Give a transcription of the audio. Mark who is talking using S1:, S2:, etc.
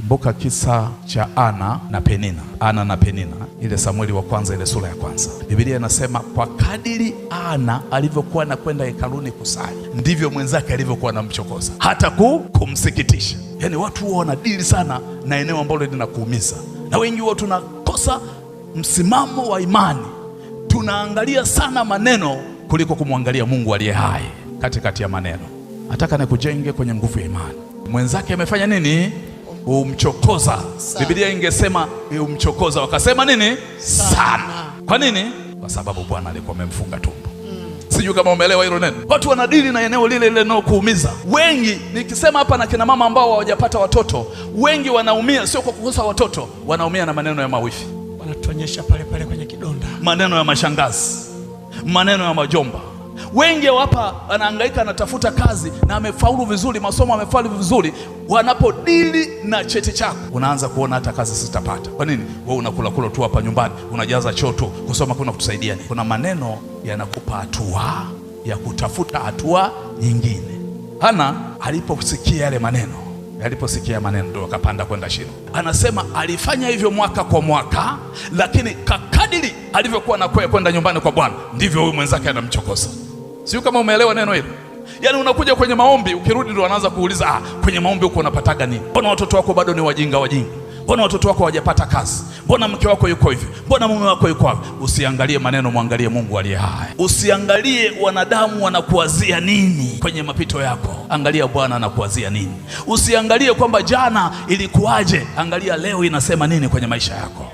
S1: Kumbuka kisa cha Ana na Penina. Ana na Penina, ile Samueli wa kwanza, ile sura ya kwanza. Biblia inasema kwa kadiri Ana alivyokuwa anakwenda hekaluni kusali, ndivyo mwenzake alivyokuwa anamchokoza hata kumsikitisha. Yaani watu huwa wanadili sana na eneo ambalo linakuumiza, na wengi huwa tunakosa msimamo wa imani. Tunaangalia sana maneno kuliko kumwangalia Mungu aliye hai katikati ya maneno. Nataka nikujenge kwenye nguvu ya imani. Mwenzake amefanya nini? Umchokoza. Biblia ingesema umchokoza, wakasema nini? Sana. Kwa nini? Kwa sababu Bwana alikuwa amemfunga tumbo. Sijui kama umeelewa hilo neno. Watu wanadili na eneo lile lile nao kuumiza. Wengi nikisema hapa na kina mama ambao hawajapata watoto, wengi wanaumia sio kwa kukosa watoto, wanaumia na maneno ya mawifi.
S2: Wanatuonyesha pale pale kwenye kidonda. Maneno
S1: ya mashangazi, maneno ya majomba. Wengi hapa anahangaika, anatafuta kazi na amefaulu vizuri, masomo amefaulu vizuri, wanapodili na cheti chako unaanza kuona hata kazi sitapata. Kwa nini? Wewe unakula tu hapa nyumbani, unajaza choo tu, kusoma kuna kutusaidia. Kuna maneno yanakupa hatua ya kutafuta hatua nyingine. Hana aliposikia maneno ndio akapanda kwenda Shilo. Anasema alifanya hivyo mwaka kwa mwaka, lakini kadiri alivyokuwa anakwenda kwenda nyumbani kwa Bwana, ndivyo huyu mwenzake anamchokoza. Sio kama umeelewa neno hilo? Yaani unakuja kwenye maombi, ukirudi ndio anaanza kuuliza, kwenye maombi huko unapataga nini? Mbona watoto wako bado ni wajinga? Mbona watoto wako hawajapata kazi? Mbona mke wako yuko hivi? Mbona mume wako yuko hivi? Usiangalie maneno, muangalie Mungu aliye hai. Usiangalie wanadamu wanakuwazia nini kwenye mapito yako, angalia Bwana anakuwazia nini. Usiangalie kwamba jana ilikuwaje, angalia leo inasema nini kwenye maisha yako.